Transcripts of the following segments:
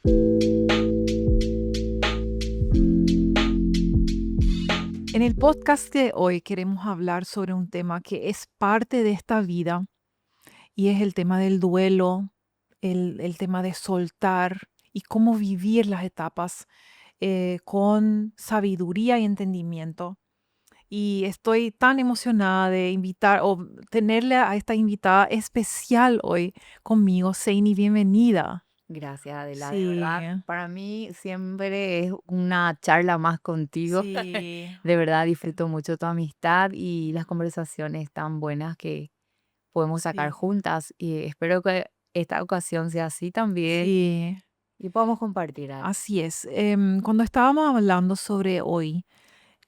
En el podcast de hoy queremos hablar sobre un tema que es parte de esta vida y es el tema del duelo, el tema de soltar y cómo vivir las etapas con sabiduría y entendimiento. Y estoy tan emocionada de invitar o tenerle a esta invitada especial hoy conmigo. Seini, bienvenida. Gracias, Adela, de Sí, verdad. Para mí siempre es una charla más contigo. sí, De verdad disfruto mucho tu amistad y las conversaciones tan buenas que podemos sacar sí, juntas. Y espero que esta ocasión sea así también sí. y podamos compartir algo. Así es. Cuando estábamos hablando sobre hoy,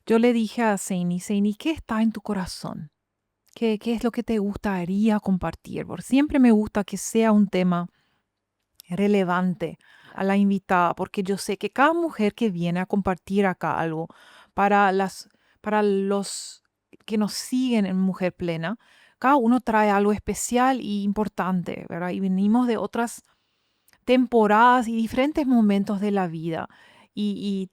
yo le dije a Seini, Seini, ¿qué está en tu corazón? ¿Qué es lo que te gustaría compartir? Porque siempre me gusta que sea un tema relevante a la invitada, porque yo sé que cada mujer que viene a compartir acá algo para para los que nos siguen en Mujer Plena, cada uno trae algo especial y importante, ¿verdad? Y venimos de otras temporadas y diferentes momentos de la vida. Y,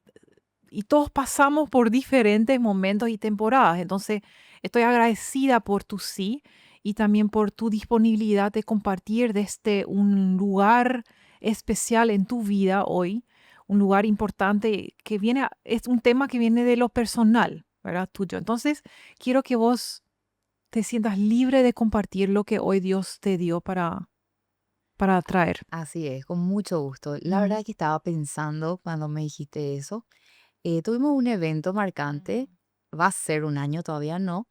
y todos pasamos por diferentes momentos y temporadas. Entonces, estoy agradecida por tu sí y también por tu disponibilidad de compartir desde un lugar especial en tu vida hoy, un lugar importante que viene, es un tema que viene de lo personal, ¿verdad? Tuyo. Entonces, quiero que vos te sientas libre de compartir lo que hoy Dios te dio para traer. Así es, con mucho gusto. La Ujú, verdad que estaba pensando cuando me dijiste eso. Tuvimos un evento marcante, ujú, va a ser un año, todavía no.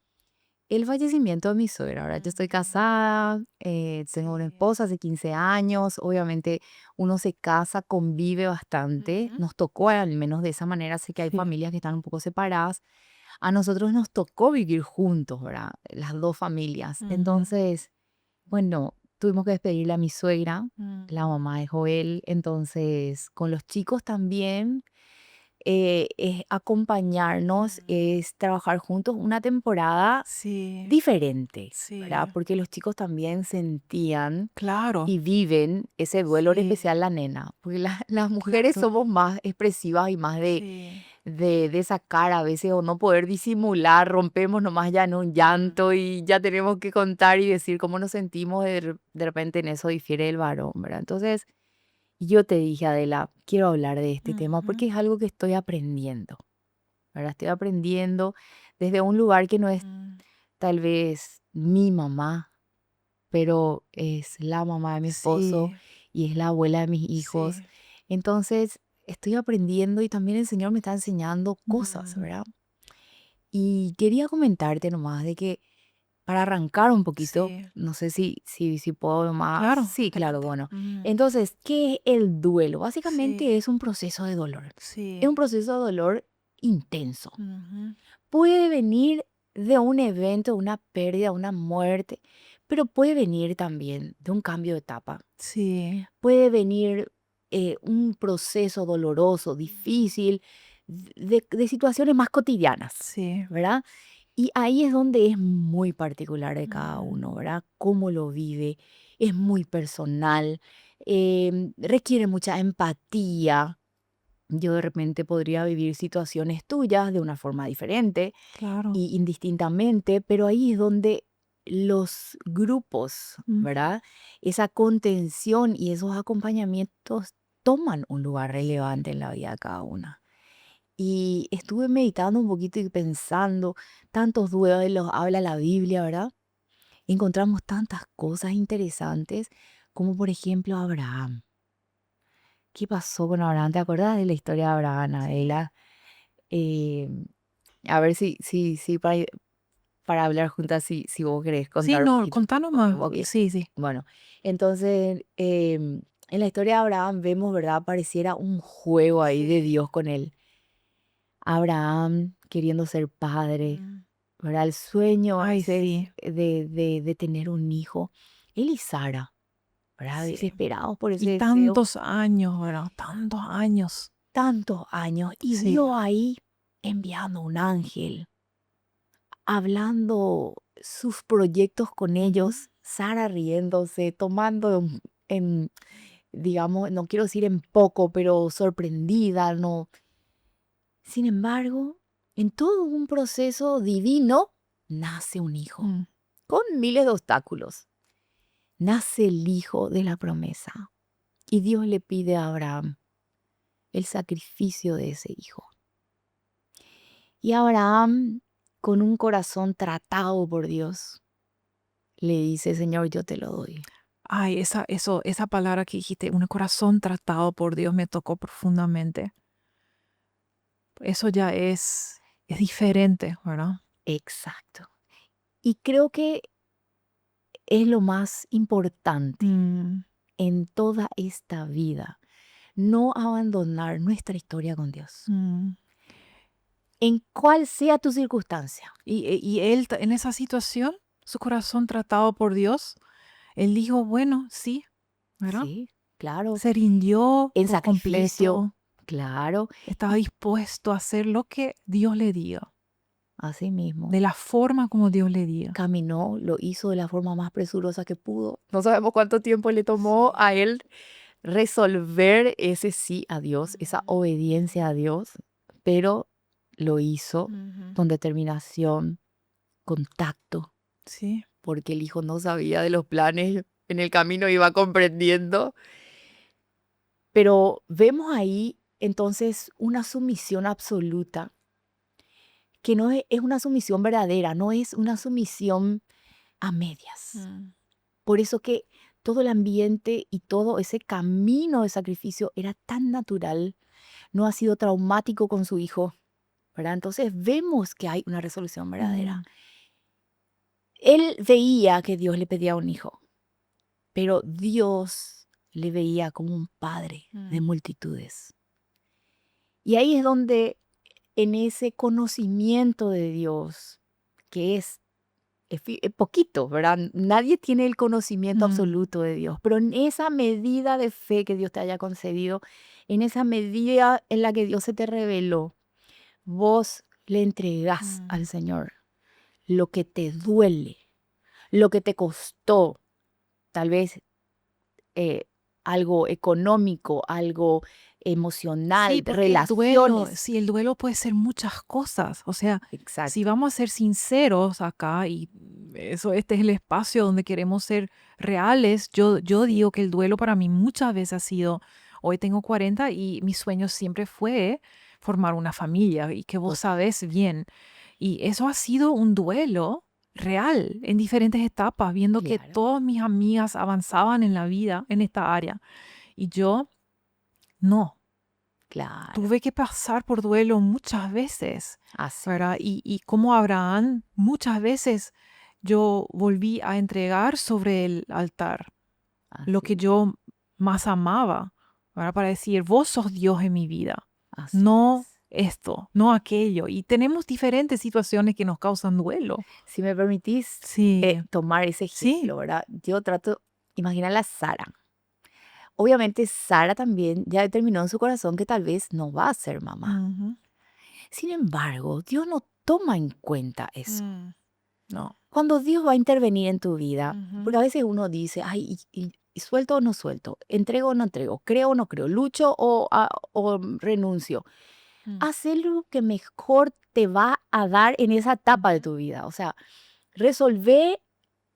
El fallecimiento de mi suegra. Ahora yo estoy ujú. casada, tengo una Sí. esposa hace 15 años. Obviamente uno se casa, convive bastante. Ujú. Nos tocó al menos de esa manera. Sé que hay Sí. familias que están un poco separadas. A nosotros nos tocó vivir juntos, ¿verdad? Las dos familias. Ujú, Entonces, bueno, tuvimos que despedirle a mi suegra, la ujú. mamá de Joel. Entonces, con los chicos también es acompañarnos, Mm. es trabajar juntos una temporada Sí, diferente, ¿verdad? sí, Porque los chicos también sentían claro, y viven ese duelo, en sí, especial la nena, porque las mujeres claro, somos más expresivas y más sí. de sacar a veces o no poder disimular, rompemos nomás ya en un Mm, llanto y ya tenemos que contar y decir cómo nos sentimos, de repente en eso difiere el varón, ¿verdad? Entonces yo te dije, Adela, quiero hablar de este tema ujú, porque es algo que estoy aprendiendo, ¿verdad? Estoy aprendiendo desde un lugar que no es mm. tal vez mi mamá, pero es la mamá de mi esposo Sí, y es la abuela de mis hijos. sí. Entonces, estoy aprendiendo y también el Señor me está enseñando cosas, Mm, ¿verdad? Y quería comentarte nomás de que para arrancar un poquito, sí, no sé si puedo más. claro, Sí, claro, adelante. bueno. Mm, Entonces, ¿qué es el duelo? sí, Básicamente es un proceso de dolor. Es sí. un proceso de dolor intenso. Ujú, Puede venir de un evento, una pérdida, una muerte, pero puede venir también de un cambio de etapa. sí. Puede venir un proceso doloroso, Ujú, difícil, de situaciones más cotidianas, sí. ¿verdad? Y ahí es donde es muy particular de cada Mm, uno, ¿verdad? Cómo lo vive, es muy personal, requiere mucha empatía. Yo de repente podría vivir situaciones tuyas de una forma diferente claro. y indistintamente, pero ahí es donde los grupos, Mm, ¿verdad? Esa contención y esos acompañamientos toman un lugar relevante en la vida de cada una. Y estuve meditando un poquito y pensando, tantos duelos habla la Biblia, ¿verdad? Encontramos tantas cosas interesantes, como por ejemplo Abraham. ¿Qué pasó con Abraham? ¿Te acuerdas de la historia de Abraham, sí. Adela? Eh, a ver si para hablar juntas, si vos querés Sí, contar un no, poquito. contanos Ok, más. ok. Sí, sí. Bueno, entonces en la historia de Abraham vemos, ¿verdad? Pareciera un juego ahí de Sí. Dios con él. Abraham queriendo ser padre, Mm, ¿verdad? El sueño ay, ese sí, de tener un hijo. Él y Sara, ¿verdad? sí. Desesperados por Y ese deseo, tantos años, ¿verdad? Tantos años. tantos años, y Sí. Dios ahí enviando un ángel, hablando sus proyectos con Ujú. ellos, Sara riéndose, tomando digamos, no quiero decir en poco, pero sorprendida, no. Sin embargo, en todo un proceso divino, nace un hijo, Mm. con miles de obstáculos. Nace el hijo de la promesa. Y Dios le pide a Abraham el sacrificio de ese hijo. Y Abraham, con un corazón tratado por Dios, le dice, Señor, yo te lo doy. Ay, esa palabra que dijiste, un corazón tratado por Dios, me tocó profundamente. Eso ya es diferente, ¿verdad? Exacto. Y creo que es lo más importante Mm, en toda esta vida, no abandonar nuestra historia con Dios. mm. En cual sea tu circunstancia. Y él en esa situación, su corazón tratado por Dios, él dijo, bueno, sí, ¿verdad? Sí, claro. Se rindió En por sacrificio, completo, claro. estaba Y dispuesto a hacer lo que Dios le diga, así mismo. de la forma como Dios le diga. Caminó, lo hizo de la forma más presurosa que pudo. No sabemos cuánto tiempo le tomó Sí. a él resolver ese sí a Dios, esa Ujú, obediencia a Dios, pero lo hizo ujú. con determinación, con tacto, Sí. porque el hijo no sabía de los planes, en el camino iba comprendiendo, pero vemos ahí entonces una sumisión absoluta, que no es una sumisión verdadera, no es una sumisión a medias. Mm, Por eso que todo el ambiente y todo ese camino de sacrificio era tan natural, no ha sido traumático con su hijo, ¿verdad? Entonces vemos que hay una resolución verdadera. mm, Él veía que Dios le pedía un hijo, pero Dios le veía como un padre de mm, multitudes. Y ahí es donde en ese conocimiento de Dios, que es poquito, ¿verdad? Nadie tiene el conocimiento mm, absoluto de Dios, pero en esa medida de fe que Dios te haya concedido, en esa medida en la que Dios se te reveló, vos le entregás mm. al Señor lo que te duele, lo que te costó, tal vez eh, algo económico, algo Sí, emocional, porque el duelo, relaciones. sí, el duelo puede ser muchas cosas. O sea, si Exacto. vamos a ser sinceros acá, y eso, este es el espacio donde queremos ser reales, yo Sí, digo que el duelo para mí muchas veces ha sido, hoy tengo 40 y mi sueño siempre fue formar una familia y que vos total, sabés bien. Y eso ha sido un duelo real en diferentes etapas, viendo que claro, todas mis amigas avanzaban en la vida en esta área y yo no. claro. Tuve que pasar por duelo muchas veces, Así ¿verdad? es, Y como Abraham, muchas veces yo volví a entregar sobre el altar lo así que es, yo más amaba, ¿verdad? Para decir, vos sos Dios en mi vida, así no es. esto, no aquello. Y tenemos diferentes situaciones que nos causan duelo. Si me permitís Sí, tomar ese sí. ejemplo, ¿verdad? Yo trato, imaginar a Sara. Obviamente Sara también ya determinó en su corazón que tal vez no va a ser mamá. Ujú, Sin embargo, Dios no toma en cuenta eso. mm, no. Cuando Dios va a intervenir en tu vida, Ujú, porque a veces uno dice, ay, y suelto o no suelto, entrego o no entrego, creo o no creo, lucho o renuncio. mm, Haz lo que mejor te va a dar en esa etapa de ujú, tu vida. O sea, resolvé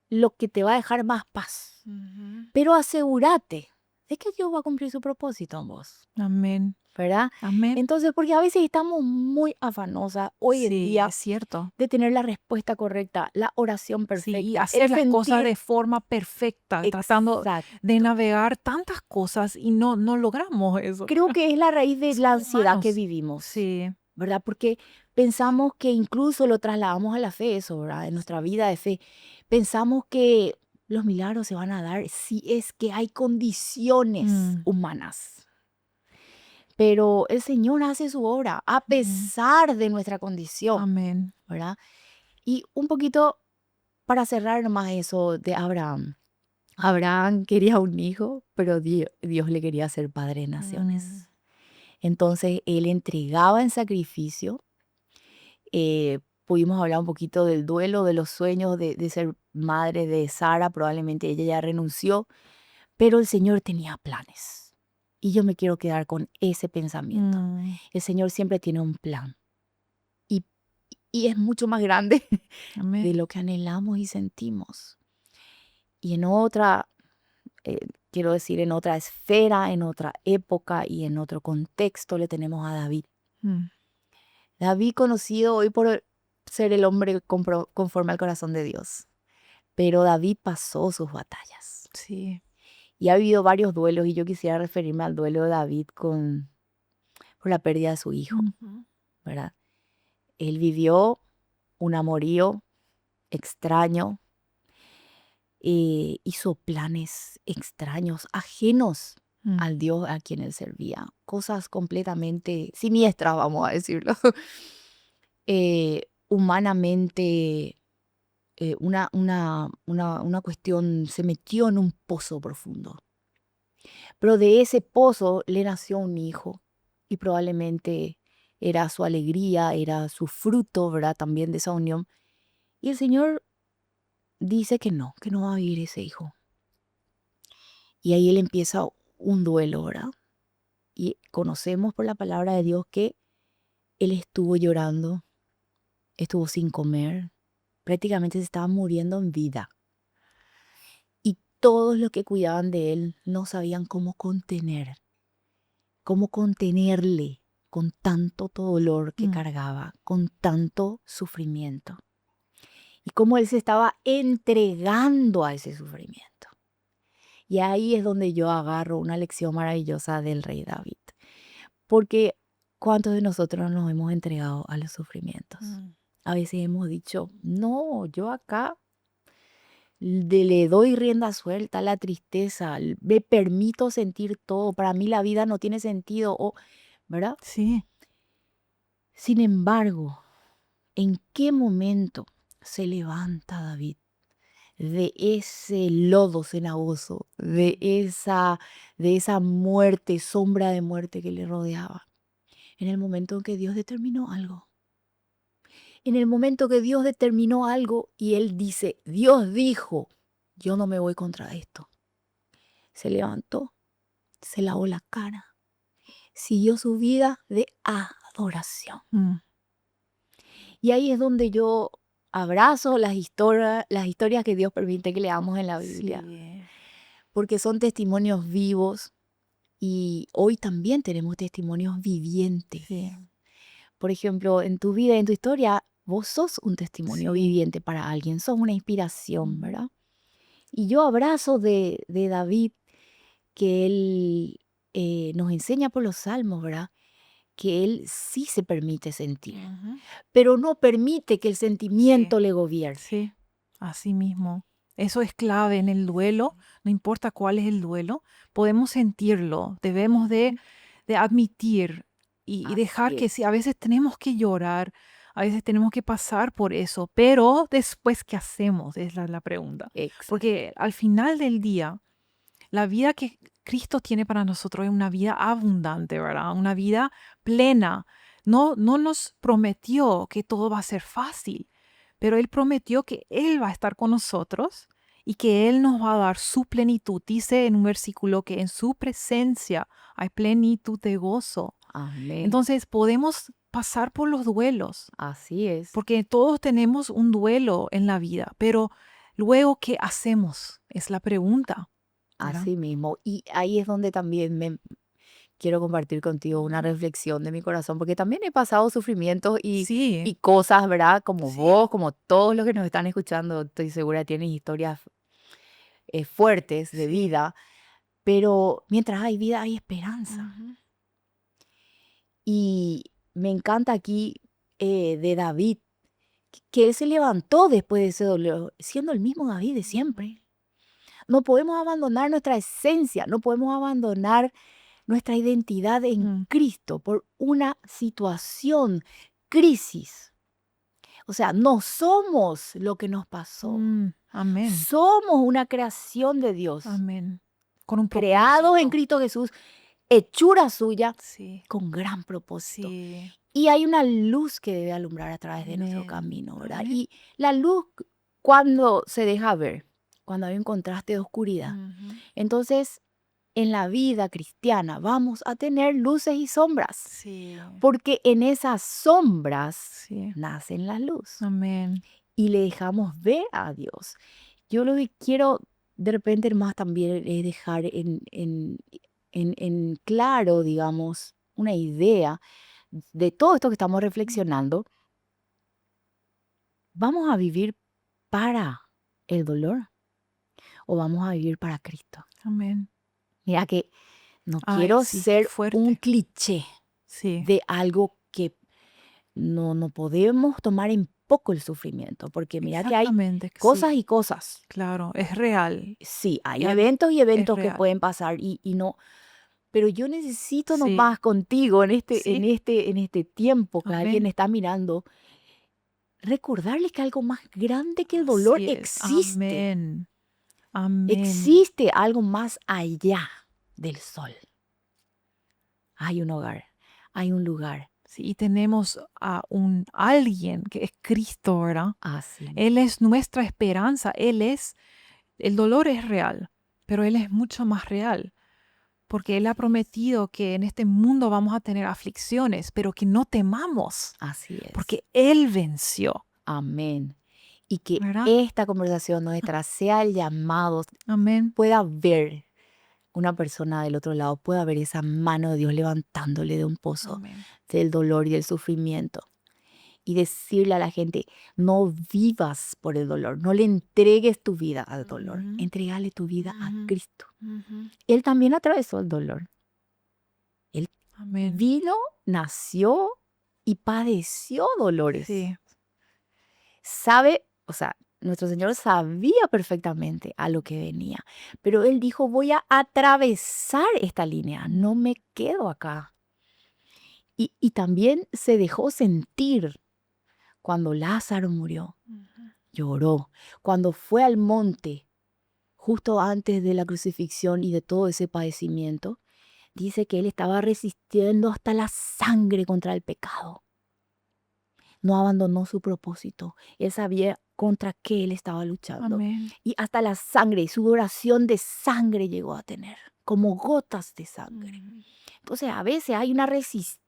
lo que te va a dejar más paz. ujú. Pero asegúrate de que Dios va a cumplir su propósito en vos, Amén, ¿verdad? amén. Entonces, porque a veces estamos muy afanosas hoy en Sí, día es cierto. de tener la respuesta correcta, la oración Sí, y perfecta, el hacer las cosas sentir de forma perfecta, tratando de exacto. navegar tantas cosas y no logramos eso. Creo que es la raíz de la Somos ansiedad que humanos. vivimos, Sí, ¿verdad? Porque pensamos que incluso lo trasladamos a la fe, eso, ¿verdad? En nuestra vida de fe. Pensamos que los milagros se van a dar si es que hay condiciones mm, humanas. Pero el Señor hace su obra a mm, pesar de nuestra condición, amén. ¿verdad? Y un poquito para cerrar nomás eso de Abraham. Abraham quería un hijo, pero Dios le quería hacer padre de Mm, naciones. Entonces él entregaba en sacrificio. Pudimos hablar un poquito del duelo, de los sueños de ser madre de Sara. Probablemente ella ya renunció, pero el Señor tenía planes. Y yo me quiero quedar con ese pensamiento. Mm, El Señor siempre tiene un plan. Y, y es mucho más grande amén. de lo que anhelamos y sentimos. Y en otra, eh, quiero decir, en otra esfera, en otra época y en otro contexto le tenemos a David. Mm, David conocido hoy por ser el hombre conforme al corazón de Dios. Pero David pasó sus batallas. sí. Y ha habido varios duelos y yo quisiera referirme al duelo de David por la pérdida de su hijo, Ujú. ¿verdad? Él vivió un amorío extraño, hizo planes extraños, ajenos Mm, al Dios a quien él servía, cosas completamente siniestras, vamos a decirlo. Humanamente, una cuestión, se metió en un pozo profundo. Pero de ese pozo le nació un hijo y probablemente era su alegría, era su fruto, ¿verdad? También de esa unión. Y el Señor dice que no va a vivir ese hijo. Y ahí él empieza un duelo, ¿verdad? Y conocemos por la palabra de Dios que él estuvo llorando, estuvo sin comer, prácticamente se estaba muriendo en vida. Y todos los que cuidaban de él no sabían cómo contenerle con tanto dolor que mm, cargaba, con tanto sufrimiento. Y cómo él se estaba entregando a ese sufrimiento. Y ahí es donde yo agarro una lección maravillosa del rey David. Porque ¿cuántos de nosotros nos hemos entregado a los sufrimientos? mm. A veces hemos dicho, no, yo acá le doy rienda suelta a la tristeza, me permito sentir todo, para mí la vida no tiene sentido, o, ¿verdad? Sí. Sin embargo, ¿en qué momento se levanta David de ese lodo cenagoso, de esa muerte, sombra de muerte que le rodeaba? En el momento en que Dios determinó algo. En el momento que Dios determinó algo y él dice, Dios dijo, yo no me voy contra esto. Se levantó, se lavó la cara, siguió su vida de adoración. Mm, Y ahí es donde yo abrazo las historias que Dios permite que leamos en la Biblia, sí. porque son testimonios vivos y hoy también tenemos testimonios vivientes. Sí. Por ejemplo, en tu vida, en tu historia, vos sos un testimonio Sí. viviente para alguien, sos una inspiración, Ujú. ¿verdad? Y yo abrazo de David que él nos enseña por los salmos, ¿verdad? Que él sí se permite sentir, Ujú. pero no permite que el Sí. sentimiento le gobierne. Sí, así mismo. Eso es clave en el duelo, no importa cuál es el duelo, podemos sentirlo, debemos Ujú. de admitir y dejar Así que es, sí, a veces tenemos que llorar, a veces tenemos que pasar por eso, pero después, ¿qué hacemos? Es la pregunta. exacto. Porque al final del día, la vida que Cristo tiene para nosotros es una vida abundante, ¿verdad? Una vida plena. No, no nos prometió que todo va a ser fácil, pero Él prometió que Él va a estar con nosotros y que Él nos va a dar su plenitud. Dice en un versículo que en su presencia hay plenitud de gozo. Amén. Entonces podemos pasar por los duelos, Así es. porque todos tenemos un duelo en la vida, pero luego, ¿qué hacemos? Es la pregunta, ¿verdad? Así mismo. Y ahí es donde también me quiero compartir contigo una Ujú. reflexión de mi corazón, porque también he pasado sufrimientos Sí, y cosas, ¿verdad? Como sí, vos, como todos los que nos están escuchando, estoy segura tienen historias fuertes de sí. vida, pero mientras hay vida hay esperanza. Ujú. Y me encanta aquí de David, que él se levantó después de ese dolor, siendo el mismo David de Ujú. siempre. No podemos abandonar nuestra esencia, no podemos abandonar nuestra identidad en Mm, Cristo por una situación, crisis. O sea, no somos lo que nos pasó. amén, Somos una creación de Dios, amén. Con un creados en propósito. Cristo Jesús, hechura suya, Sí, con gran propósito. sí, Y hay una luz que debe alumbrar a través de nuestro amén, camino, ¿verdad? amén. Y la luz, cuando se deja ver, cuando hay un contraste de oscuridad. Ujú. Entonces, en la vida cristiana vamos a tener luces y sombras, Sí, porque en esas sombras sí. nace la luz Amén. y le dejamos ver a Dios. Yo lo que quiero de repente más también es dejar en claro, digamos, una idea de todo esto que estamos reflexionando. ¿Vamos a vivir para el dolor o vamos a vivir para Cristo? Amén. Mira que no Ay, quiero sí, qué ser un fuerte. cliché Sí, de algo que no podemos tomar en poco el sufrimiento, porque mira que hay exactamente, cosas sí, y cosas. claro, es real. Sí, Y hay al- eventos y es eventos que real. pueden pasar y no, pero yo necesito Sí, nomás contigo sí, en este tiempo que alguien amén. está mirando, recordarles que algo más grande que el dolor Así es, existe. amén, amén. Existe algo más allá del sol. Hay un hogar, hay un lugar. Sí, y tenemos a un alguien que es Cristo, ¿verdad? Así Él mismo. es nuestra esperanza, el dolor es real, pero Él es mucho más real, porque Él ha prometido que en este mundo vamos a tener aflicciones, pero que no temamos, Así es. porque Él venció, Amén. Y que ¿verdad? esta conversación nuestra sea el llamado, Amén, pueda ver una persona del otro lado, pueda ver esa mano de Dios levantándole de un pozo amén. del dolor y del sufrimiento. Y decirle a la gente, no vivas por el dolor, no le entregues tu vida al dolor, Ujú, entregale tu vida a ujú, Cristo. ujú. Él también atravesó el dolor. Él Amén. vino, nació y padeció dolores. Sí, Sabe, o sea, nuestro Señor sabía perfectamente a lo que venía, pero Él dijo, voy a atravesar esta línea, no me quedo acá. Y también se dejó sentir cuando Lázaro murió, ujú. lloró, cuando fue al monte, justo antes de la crucifixión y de todo ese padecimiento, dice que Él estaba resistiendo hasta la sangre contra el pecado. No abandonó su propósito. Él sabía contra qué él estaba luchando. Amén. Y hasta la sangre, su oración de sangre llegó a tener, como gotas de sangre. Mm. Entonces a veces hay una resistencia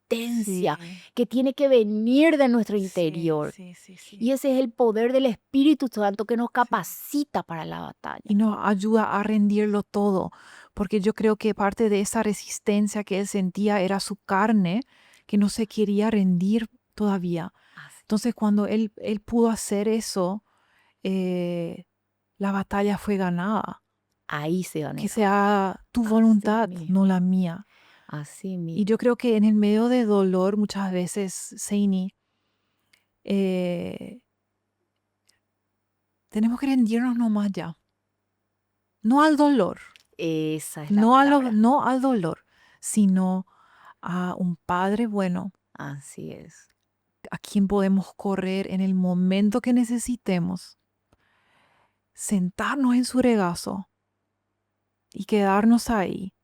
Sí, que tiene que venir de nuestro sí, interior. sí, sí, sí, Y ese es el poder del Espíritu Santo que nos sí. capacita para la batalla. Y nos ayuda a rendirlo todo, porque yo creo que parte de esa resistencia que él sentía era su carne, que no se quería rendir todavía. Así, Entonces, cuando él pudo hacer eso, eh, la batalla fue ganada. ahí se Que ganó. sea tu Así voluntad, no mismo. la mía. Así Y mismo. yo creo que en el medio de dolor, muchas veces, Seini, eh, tenemos que rendirnos nomás ya. No al dolor, Esa es la palabra. no al dolor, sino a un Padre bueno, Así es. a quien podemos correr en el momento que necesitemos, sentarnos en su regazo y quedarnos ahí,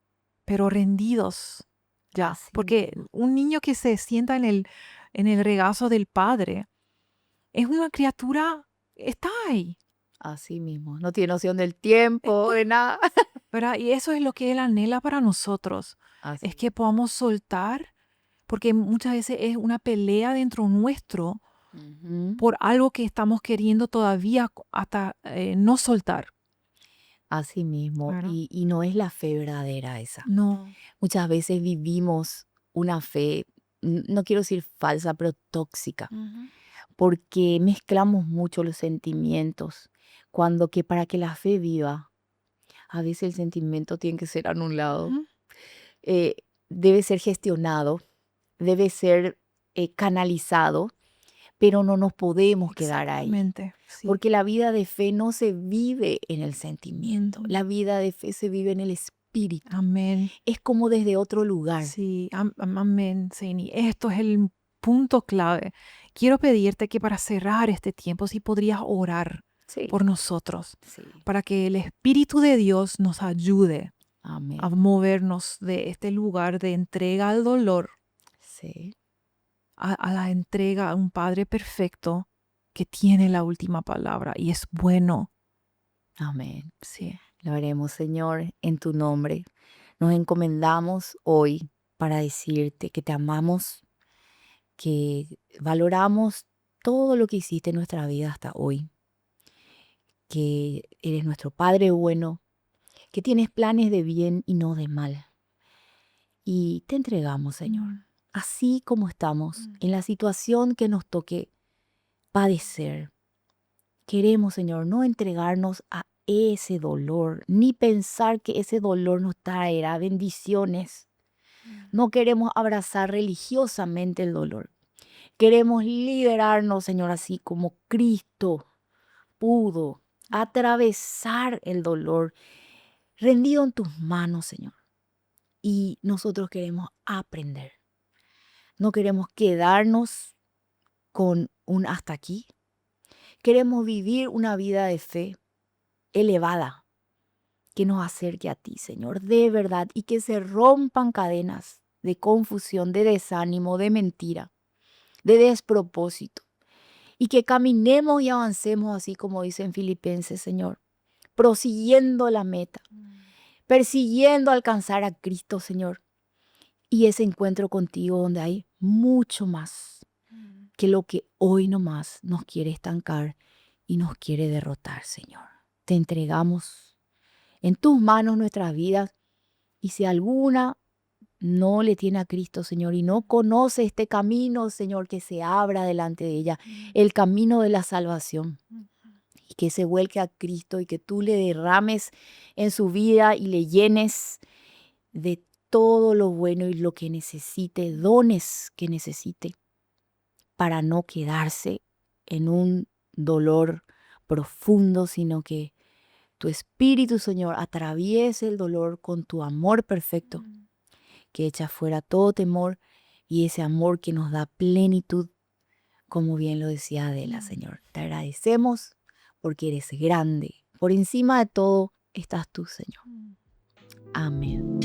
pero rendidos ya. Así Porque mismo. un niño que se sienta en el regazo del Padre es una criatura, está ahí, Así mismo. No tiene noción del tiempo, está, de nada. ¿verdad? Y eso es lo que Él anhela para nosotros, Así es que mismo. podamos soltar, porque muchas veces es una pelea dentro nuestro Ujú. por algo que estamos queriendo todavía hasta no soltar, Así mismo. ¿verdad? Y no es la fe verdadera esa. No. Muchas veces vivimos una fe, no quiero decir falsa, pero tóxica, Ujú, porque mezclamos mucho los sentimientos, cuando que para que la fe viva, a veces el sentimiento tiene que ser anulado, ujú. eh, debe ser gestionado, debe ser canalizado, pero no nos podemos quedar ahí. Exactamente, sí. Porque la vida de fe no se vive en el sentimiento, Ujú. la vida de fe se vive en el espíritu. Amén. Es como desde otro lugar. Sí, amén, Seini. Esto es el punto clave. Quiero pedirte que para cerrar este tiempo, si podrías orar Sí, por nosotros, sí. para que el Espíritu de Dios nos ayude a Amén. movernos de este lugar de entrega al dolor Sí, a la entrega a un Padre perfecto que tiene la última palabra y es bueno. Amén. Sí. Lo haremos, Señor, en tu nombre. Nos encomendamos hoy para decirte que te amamos, que valoramos todo lo que hiciste en nuestra vida hasta hoy, que eres nuestro Padre bueno, que tienes planes de bien y no de mal. Y te entregamos, Señor, Mm, así como estamos, mm, en la situación que nos toque padecer. Queremos, Señor, no entregarnos a ese dolor, ni pensar que ese dolor nos traerá bendiciones. mm, No queremos abrazar religiosamente el dolor. Queremos liberarnos, Señor, así como Cristo pudo atravesar el dolor rendido en tus manos, Señor. Y nosotros queremos aprender. No queremos quedarnos con un hasta aquí. Queremos vivir una vida de fe elevada que nos acerque a ti, Señor, de verdad, y que se rompan cadenas de confusión, de desánimo, de mentira, de despropósito, y que caminemos y avancemos así como dice en Filipenses, Señor, prosiguiendo la meta, mm, persiguiendo alcanzar a Cristo, Señor, y ese encuentro contigo donde hay mucho más mm. que lo que hoy nomás nos quiere estancar y nos quiere derrotar, Señor. Te entregamos en tus manos nuestras vidas y si alguna no le tiene a Cristo, Señor, y no conoce este camino, Señor, que se abra delante de ella, Mm, el camino de la salvación, mm, y que se vuelque a Cristo y que tú le derrames en su vida y le llenes de todo lo bueno y lo que necesite, dones que necesite, para no quedarse en un dolor profundo, sino que tu Espíritu, Señor, atraviese el dolor con tu amor perfecto, mm. que echa fuera todo temor y ese amor que nos da plenitud, como bien lo decía Adela, Mm. Señor. Te agradecemos porque eres grande. Por encima de todo estás tú, Señor. Mm. Amén.